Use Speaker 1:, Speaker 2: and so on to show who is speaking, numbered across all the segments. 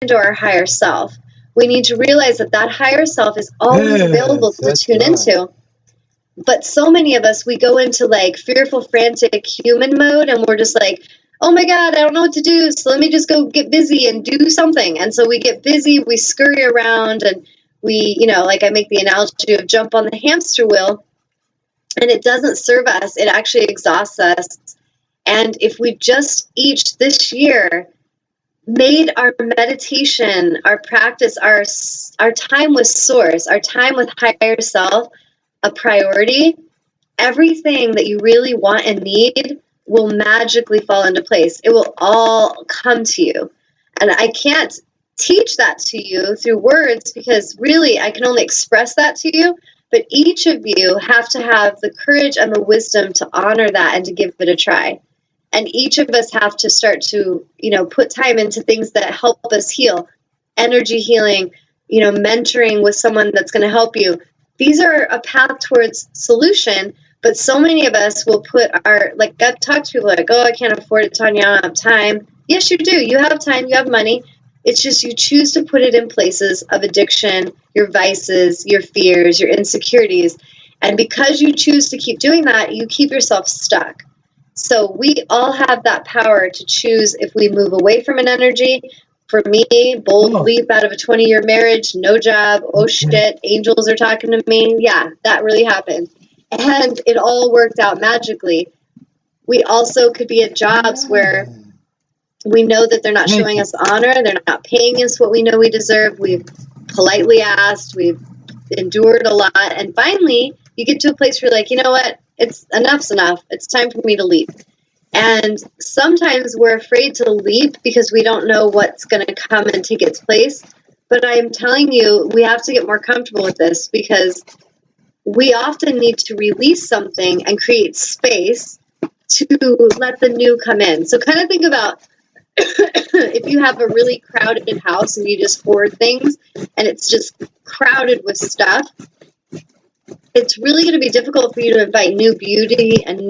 Speaker 1: into our higher self. We need to realize that that higher self is always available to tune into. But so many of us, we go into like fearful, frantic human mode, and we're just like, oh my God, I don't know what to do, so let me just go get busy and do something. And so we get busy, we scurry around, and we, like I make the analogy of jump on the hamster wheel, and it doesn't serve us. It actually exhausts us. And if we just each this year made our meditation, our practice, our time with source, our time with higher self a priority, everything that you really want and need will magically fall into place. It will all come to you. And I can't teach that to you through words, because really I can only express that to you. But each of you have to have the courage and the wisdom to honor that and to give it a try. And each of us have to start to, put time into things that help us heal. Energy healing, mentoring with someone that's going to help you. These are a path towards solution, but so many of us will put I've talked to people like, oh, I can't afford it, Tanya, I don't have time. Yes, you do. You have time, you have money. It's just you choose to put it in places of addiction, your vices, your fears, your insecurities. And because you choose to keep doing that, you keep yourself stuck. So we all have that power to choose if we move away from an energy. For me, bold leap out of a 20-year marriage, no job, oh shit, angels are talking to me. Yeah, that really happened. And it all worked out magically. We also could be at jobs where we know that they're not showing us honor, they're not paying us what we know we deserve. We've politely asked, we've endured a lot, and finally you get to a place where you're like, you know what, enough's enough. It's time for me to leap. And sometimes we're afraid to leap because we don't know what's going to come and take its place. But I'm telling you, we have to get more comfortable with this, because we often need to release something and create space to let the new come in. So kind of think about if you have a really crowded house and you just hoard things and it's just crowded with stuff, it's really going to be difficult for you to invite new beauty and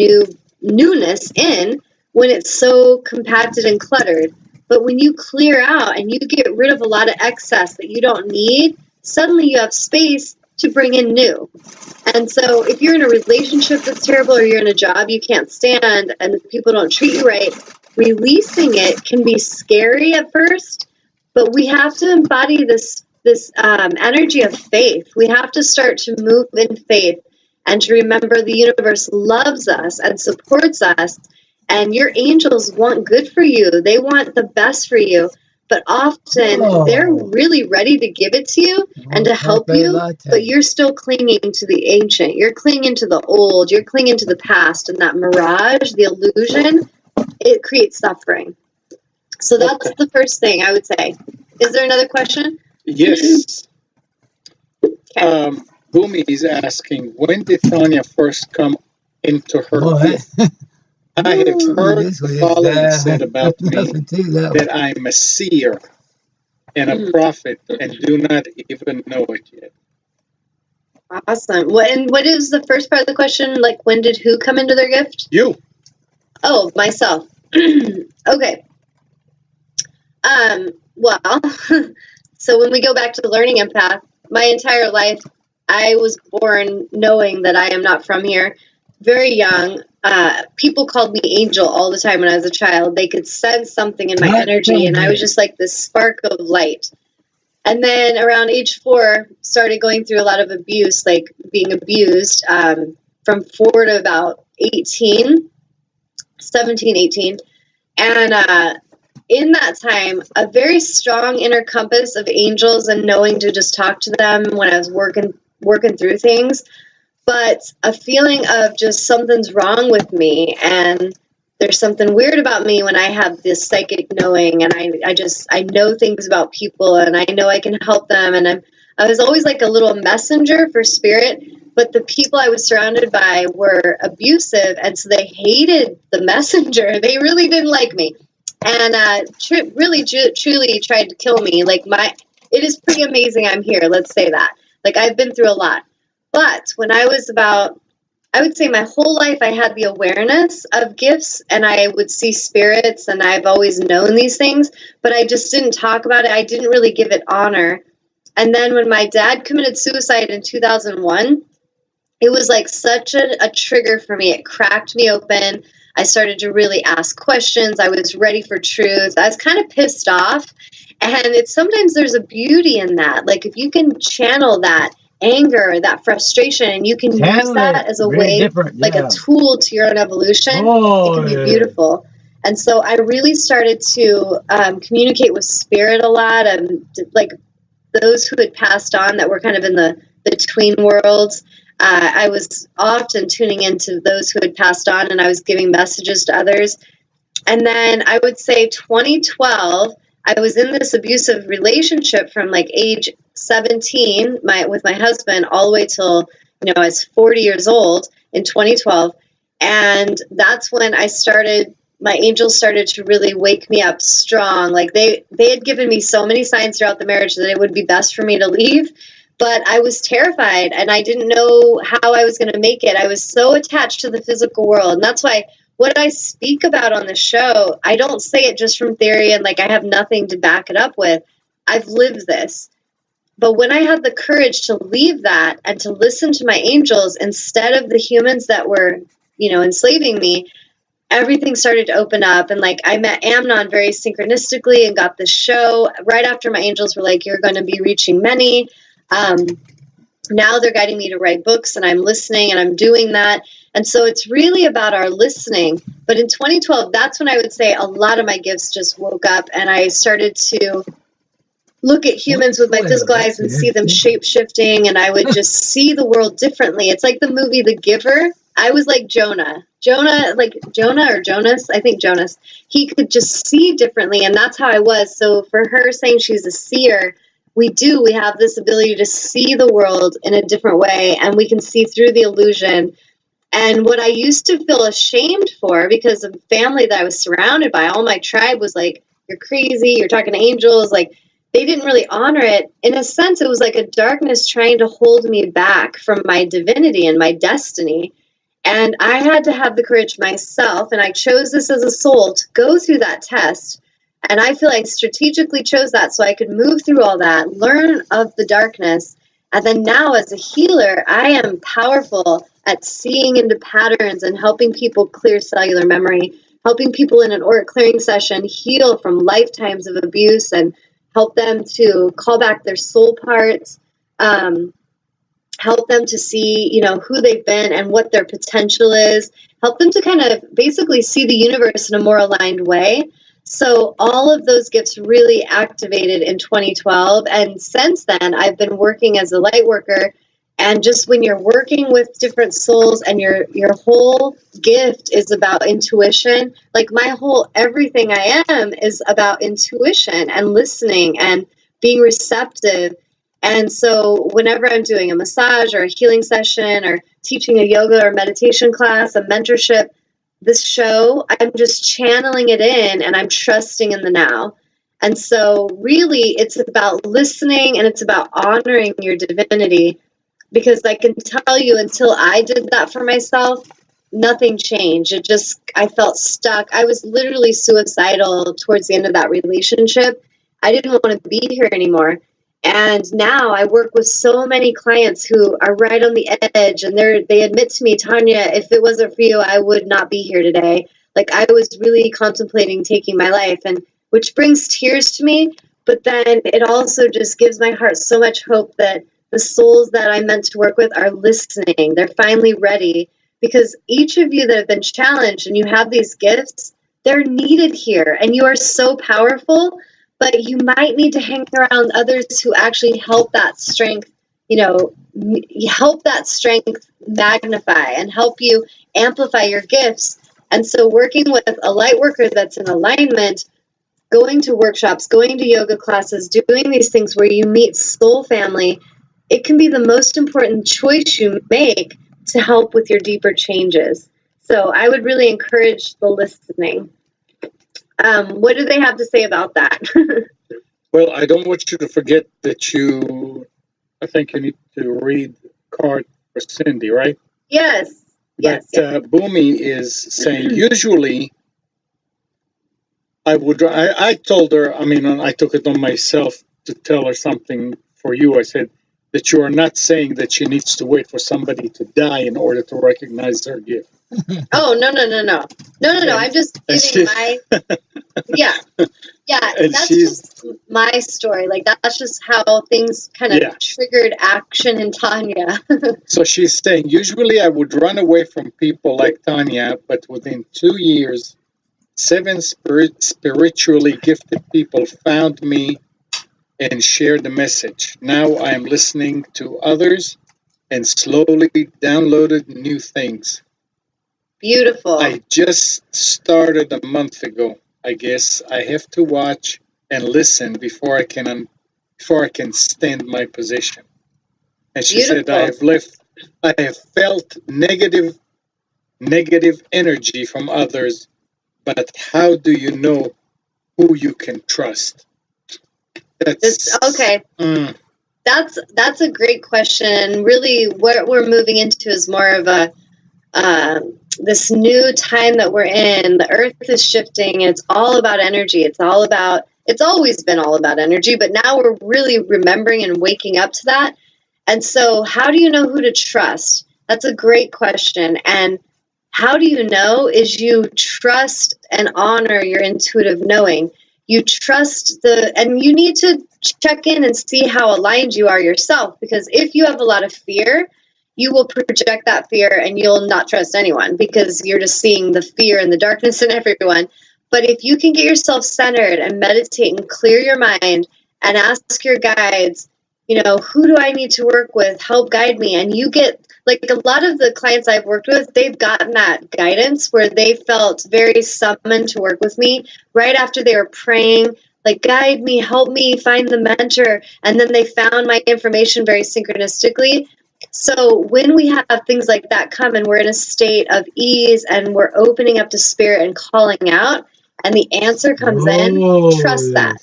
Speaker 1: newness in when it's so compacted and cluttered. But when you clear out and you get rid of a lot of excess that you don't need, suddenly you have space to bring in new. And so if you're in a relationship that's terrible, or you're in a job you can't stand and people don't treat you right, releasing it can be scary at first, but we have to embody this energy of faith. We have to start to move in faith and to remember the universe loves us and supports us, and your angels want good for you. They want the best for you, but often they're really ready to give it to you and to help you, but you're still clinging to the ancient. You're clinging to the old. You're clinging to the past, and that mirage, the illusion, it creates suffering. So that's the first thing I would say. Is there another question?
Speaker 2: Yes. Okay. Bhumi is asking, when did Tanya first come into her gift? I have heard the following said about me, that I'm a seer and a prophet and do not even know it yet.
Speaker 1: Awesome. What is the first part of the question? Like, when did who come into their gift?
Speaker 2: You.
Speaker 1: Oh, myself. Okay. Well, so when we go back to the learning empath, my entire life, I was born knowing that I am not from here. Very young. People called me Angel all the time when I was a child. They could sense something in my energy, and I was just like this spark of light. And then around age 4, started going through a lot of abuse, like being abused from 4 to about 17, 18. And in that time, a very strong inner compass of angels and knowing to just talk to them when I was working through things, but a feeling of just something's wrong with me, and there's something weird about me when I have this psychic knowing, and I know things about people, and I know I can help them, and I was always like a little messenger for spirit, but the people I was surrounded by were abusive, and so they hated the messenger. They really didn't like me, and really truly tried to kill me. Like it is pretty amazing I'm here, let's say that. Like, I've been through a lot. But when I was about I would say my whole life I had the awareness of gifts and I would see spirits and I've always known these things, but I just didn't talk about it. I didn't really give it honor. And then when my dad committed suicide in 2001, it was like such a trigger for me. It cracked me open. I started to really ask questions. I was ready for truth. I was kind of pissed off. And it's sometimes there's a beauty in that. Like if you can channel that anger, that frustration, and you can use that as a way, like a tool to your own evolution, it can be beautiful. And so I really started to communicate with spirit a lot, and like those who had passed on that were kind of in the between worlds. I was often tuning into those who had passed on, and I was giving messages to others. And then I would say 2012, I was in this abusive relationship from like age 17 with my husband all the way till, I was 40 years old in 2012. And that's when my angels started to really wake me up strong. Like they had given me so many signs throughout the marriage that it would be best for me to leave. But I was terrified and I didn't know how I was going to make it. I was so attached to the physical world. And that's why what I speak about on the show, I don't say it just from theory and like I have nothing to back it up with. I've lived this. But when I had the courage to leave that and to listen to my angels instead of the humans that were, enslaving me, everything started to open up. And like I met Amnon very synchronistically and got this show right after my angels were like, you're going to be reaching many. Now they're guiding me to write books and I'm listening and I'm doing that. And so it's really about our listening. But in 2012, that's when I would say a lot of my gifts just woke up and I started to look at humans with my physical eyes and see them shape-shifting, and I would just see the world differently. It's like the movie The Giver. I was like Jonah, or Jonas, I think Jonas. He could just see differently, and that's how I was. So for her saying she's a seer, we have this ability to see the world in a different way, and we can see through the illusion. And what I used to feel ashamed for, because of family that I was surrounded by, all my tribe was like, you're crazy, you're talking to angels, like, they didn't really honor it. In a sense, it was like a darkness trying to hold me back from my divinity and my destiny. And I had to have the courage myself, and I chose this as a soul to go through that test. And I feel I strategically chose that so I could move through all that, learn of the darkness. And then now as a healer, I am powerful at seeing into patterns and helping people clear cellular memory, helping people in an auric clearing session heal from lifetimes of abuse and help them to call back their soul parts, help them to see, who they've been and what their potential is, help them to kind of basically see the universe in a more aligned way. So all of those gifts really activated in 2012. And since then, I've been working as a light worker. And just when you're working with different souls and your whole gift is about intuition, like my whole everything I am is about intuition and listening and being receptive. And so whenever I'm doing a massage or a healing session or teaching a yoga or meditation class, a mentorship, this show, I'm just channeling it in and I'm trusting in the now. And so really it's about listening and it's about honoring your divinity. Because I can tell you, until I did that for myself, nothing changed. I felt stuck. I was literally suicidal towards the end of that relationship. I didn't want to be here anymore. And now I work with so many clients who are right on the edge, and they admit to me, Tanya, if it wasn't for you, I would not be here today. Like I was really contemplating taking my life, and which brings tears to me. But then it also just gives my heart so much hope that the souls that I'm meant to work with are listening. They're finally ready, because each of you that have been challenged and you have these gifts, they're needed here and you are so powerful, but you might need to hang around others who actually help that strength, help that strength magnify and help you amplify your gifts. And so working with a light worker that's in alignment, going to workshops, going to yoga classes, doing these things where you meet soul family, it can be the most important choice you make to help with your deeper changes. So I would really encourage the listening. What do they have to say about that?
Speaker 2: Well, I don't want you to forget that I think you need to read the card for Cindy, right?
Speaker 1: Yes.
Speaker 2: But
Speaker 1: yes.
Speaker 2: Boomy is saying usually I told her, I mean, I took it on myself to tell her something for you. I said that you are not saying that she needs to wait for somebody to die in order to recognize her gift.
Speaker 1: Oh, no. I'm just giving my, yeah. That's just my story. Like, that's just how things kind of triggered action in Tanya.
Speaker 2: So she's saying, usually I would run away from people like Tanya, but within 2 years, 7 spiritually gifted people found me and shared the message. Now I am listening to others and slowly downloaded new things.
Speaker 1: Beautiful.
Speaker 2: I just started a month ago. I guess I have to watch and listen before I can stand my position. And she said, I have felt negative energy from others, but how do you know who you can trust?
Speaker 1: Okay. That's a great question. Really, what we're moving into is more of a this new time that we're in. The earth is shifting. It's all about energy. It's always been all about energy, but now we're really remembering and waking up to that. And so, how do you know who to trust? That's a great question. And how do you know is you trust and honor your intuitive knowing. You trust and you need to check in and see how aligned you are yourself, because if you have a lot of fear, you will project that fear and you'll not trust anyone because you're just seeing the fear and the darkness in everyone. But if you can get yourself centered and meditate and clear your mind and ask your guides, who do I need to work with? Help guide me. And you get, like, a lot of the clients I've worked with, they've gotten that guidance where they felt very summoned to work with me right after they were praying, like, guide me, help me find the mentor. And then they found my information very synchronistically. So when we have things like that come and we're in a state of ease and we're opening up to spirit and calling out and the answer comes in, trust that.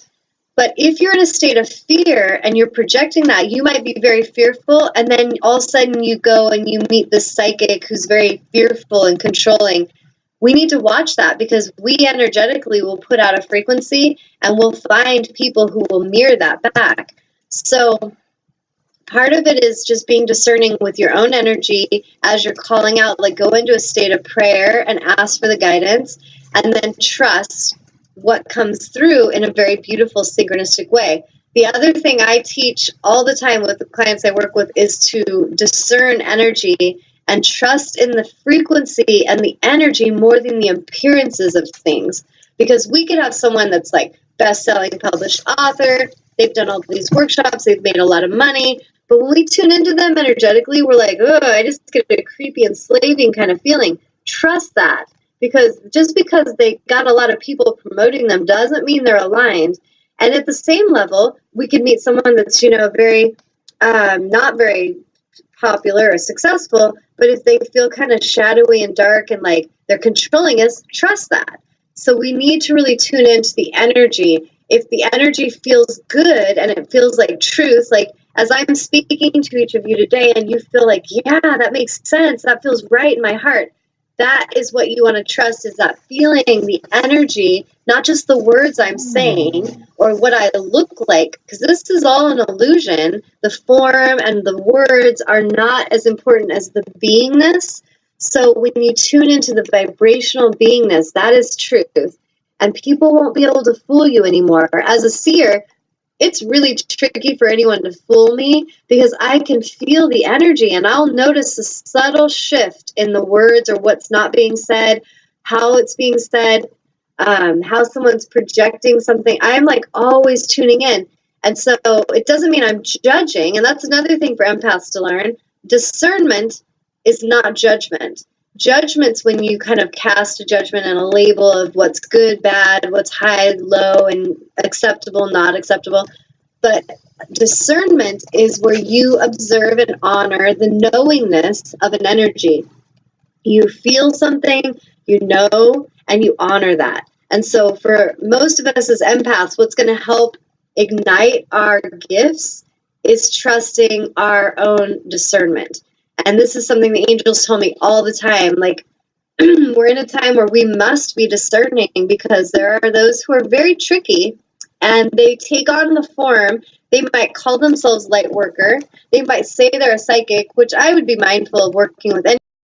Speaker 1: But if you're in a state of fear and you're projecting that, you might be very fearful, and then all of a sudden you go and you meet this psychic who's very fearful and controlling. We need to watch that because we energetically will put out a frequency and we'll find people who will mirror that back. So part of it is just being discerning with your own energy as you're calling out, like go into a state of prayer and ask for the guidance and then trust what comes through in a very beautiful synchronistic way. The other thing I teach all the time with the clients I work with is to discern energy and trust in the frequency and the energy more than the appearances of things. Because we could have someone that's like best-selling published author, they've done all these workshops, they've made a lot of money, but when we tune into them energetically, we're like, oh, I just get a creepy, enslaving kind of feeling. Trust that. Because just because they got a lot of people promoting them doesn't mean they're aligned. And at the same level, we could meet someone that's, very, not very popular or successful, but if they feel kind of shadowy and dark and like they're controlling us, trust that. So we need to really tune into the energy. If the energy feels good and it feels like truth, like as I'm speaking to each of you today and you feel like, yeah, that makes sense, that feels right in my heart, that is what you want to trust, is that feeling, the energy, not just the words I'm saying or what I look like, because this is all an illusion. The form and the words are not as important as the beingness. So when you tune into the vibrational beingness, that is truth. And people won't be able to fool you anymore. As a seer, it's really tricky for anyone to fool me because I can feel the energy and I'll notice a subtle shift in the words or what's not being said, how it's being said, how someone's projecting something. I'm like always tuning in. And so it doesn't mean I'm judging. And that's another thing for empaths to learn. Discernment is not judgment. Judgment's when you kind of cast a judgment and a label of what's good, bad, what's high, low, and acceptable, not acceptable. But discernment is where you observe and honor the knowingness of an energy. You feel something, you know, and you honor that. And so for most of us as empaths, what's going to help ignite our gifts is trusting our own discernment. And this is something the angels tell me all the time. Like, we're in a time where we must be discerning, because there are those who are very tricky, and they take on the form. They might call themselves light worker. They might say they're a psychic, which I would be mindful of working with